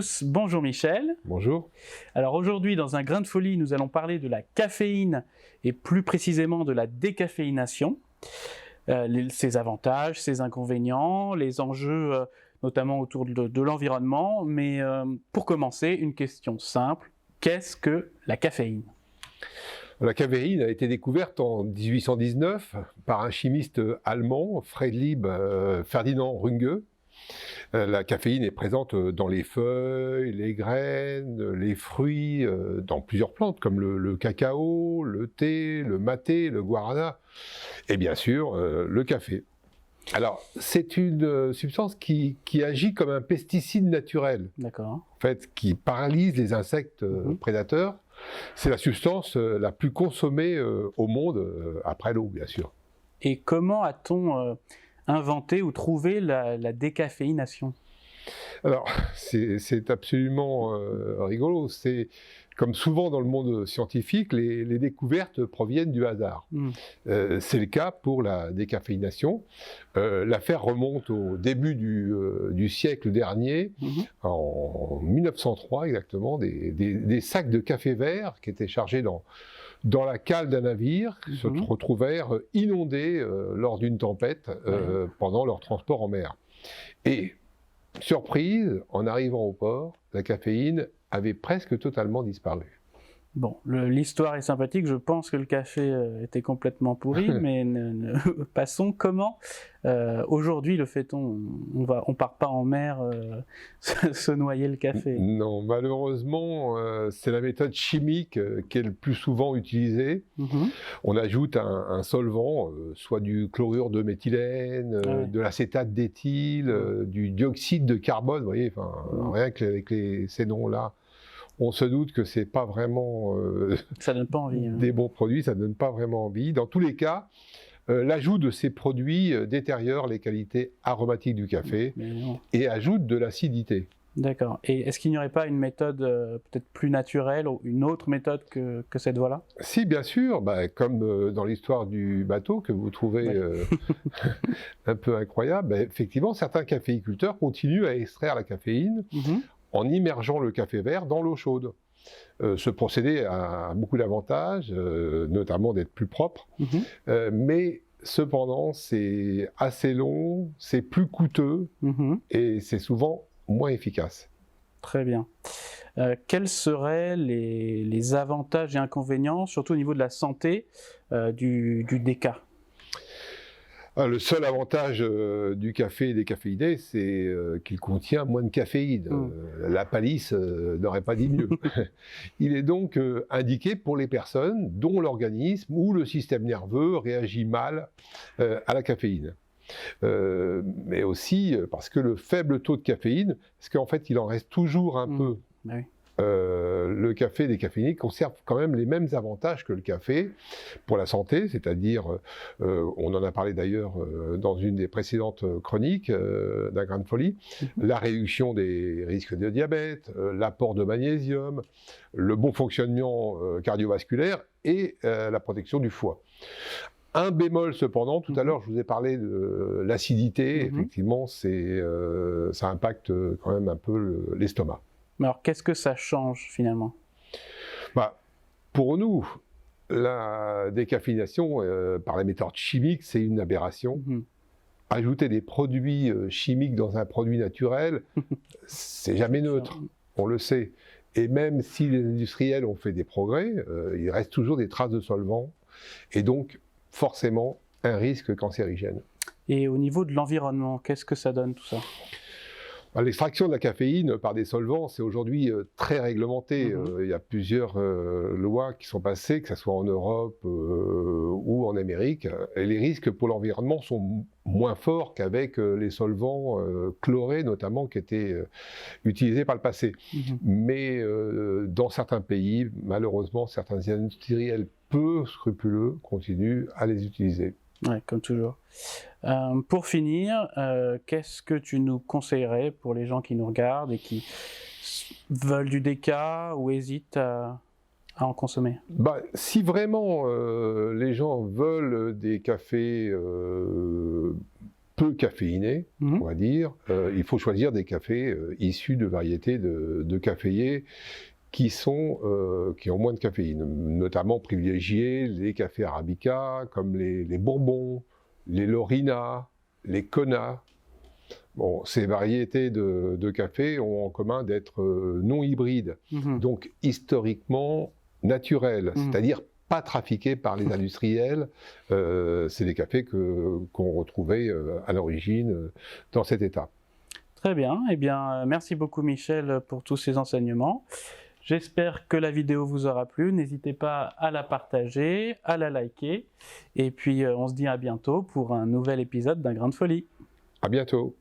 tous, bonjour Michel. Bonjour. Alors aujourd'hui dans un grain de folie, nous allons parler de la caféine et plus précisément de la décaféination, ses avantages, ses inconvénients, les enjeux notamment autour de l'environnement. Mais pour commencer, une question simple, qu'est-ce que la caféine ? La caféine a été découverte en 1819 par un chimiste allemand, Friedrich Ferdinand Runge. La caféine est présente dans les feuilles, les graines, les fruits, dans plusieurs plantes comme le cacao, le thé, le maté, le guarana et bien sûr le café. Alors c'est une substance qui agit comme un pesticide naturel, en fait, qui paralyse les insectes prédateurs. C'est la substance la plus consommée au monde, après l'eau bien sûr. Et comment a-t-on inventé ou trouvé la décaféination ? Alors, c'est absolument rigolo. C'est comme souvent dans le monde scientifique, les découvertes proviennent du hasard. C'est le cas pour la décaféination. L'affaire remonte au début du siècle dernier, en 1903 exactement, des sacs de café vert qui étaient chargés dans la cale d'un navire se retrouvèrent inondés lors d'une tempête pendant leur transport en mer. Et surprise, en arrivant au port, la caféine avait presque totalement disparu. Bon, l'histoire est sympathique, je pense que le café était complètement pourri, mais passons. Comment aujourd'hui le fait-on ? On part pas en mer se noyer le café. Non, malheureusement, c'est la méthode chimique qui est le plus souvent utilisée. On ajoute un solvant, soit du chlorure de méthylène, de l'acétate d'éthyle, du dioxyde de carbone, vous voyez, rien qu'avec ces noms-là. On se doute que c'est pas vraiment ça donne pas envie, des bons produits, ça ne donne pas vraiment envie. Dans tous les cas, l'ajout de ces produits détériore les qualités aromatiques du café et ajoute de l'acidité. D'accord. Et est-ce qu'il n'y aurait pas une méthode peut-être plus naturelle ou une autre méthode que cette voie-là ? Si, bien sûr, comme dans l'histoire du bateau que vous trouvez un peu incroyable, effectivement, certains caféiculteurs continuent à extraire la caféine en immergeant le café vert dans l'eau chaude. Ce procédé a beaucoup d'avantages, notamment d'être plus propre, mais cependant c'est assez long, c'est plus coûteux et c'est souvent moins efficace. Très bien. Quels seraient les avantages et inconvénients, surtout au niveau de la santé, du déca ? Le seul avantage du café décaféiné, c'est qu'il contient moins de caféine. La palisse n'aurait pas dit mieux. Il est donc indiqué pour les personnes dont l'organisme ou le système nerveux réagit mal à la caféine. Mais aussi parce que le faible taux de caféine, parce qu'en fait il en reste toujours un peu. Le café décaféiné conserve quand même les mêmes avantages que le café pour la santé, c'est-à-dire, on en a parlé d'ailleurs dans une des précédentes chroniques d'un grain de folie, la réduction des risques de diabète, l'apport de magnésium, le bon fonctionnement cardiovasculaire et la protection du foie. Un bémol cependant, tout à l'heure je vous ai parlé de l'acidité, effectivement ça impacte quand même un peu l'estomac. Mais alors qu'est-ce que ça change finalement ? Pour nous, la décaféination par la méthode chimique, c'est une aberration. Ajouter des produits chimiques dans un produit naturel, c'est jamais neutre, on le sait. Et même si les industriels ont fait des progrès, il reste toujours des traces de solvants, et donc forcément un risque cancérigène. Et au niveau de l'environnement, qu'est-ce que ça donne tout ça ? L'extraction de la caféine par des solvants, c'est aujourd'hui très réglementé. Il y a plusieurs lois qui sont passées, que ce soit en Europe ou en Amérique. Et les risques pour l'environnement sont moins forts qu'avec les solvants chlorés, notamment, qui étaient utilisés par le passé. Mais dans certains pays, malheureusement, certains industriels peu scrupuleux continuent à les utiliser. Ouais, comme toujours. Pour finir, qu'est-ce que tu nous conseillerais pour les gens qui nous regardent et qui veulent du déca ou hésitent à en consommer ? Si vraiment les gens veulent des cafés peu caféinés, on va dire. Il faut choisir des cafés issus de variétés de caféiers qui ont moins de caféine, notamment privilégier les cafés arabica, comme les bourbons, les lorina, les kona. Bon, ces variétés de café ont en commun d'être non hybrides, donc historiquement naturels, c'est-à-dire pas trafiqués par les industriels. C'est des cafés qu'on retrouvait à l'origine dans cet état. Très bien, eh bien merci beaucoup Michel pour tous ces enseignements. J'espère que la vidéo vous aura plu, n'hésitez pas à la partager, à la liker, et puis on se dit à bientôt pour un nouvel épisode d'un Grain de Folie. À bientôt.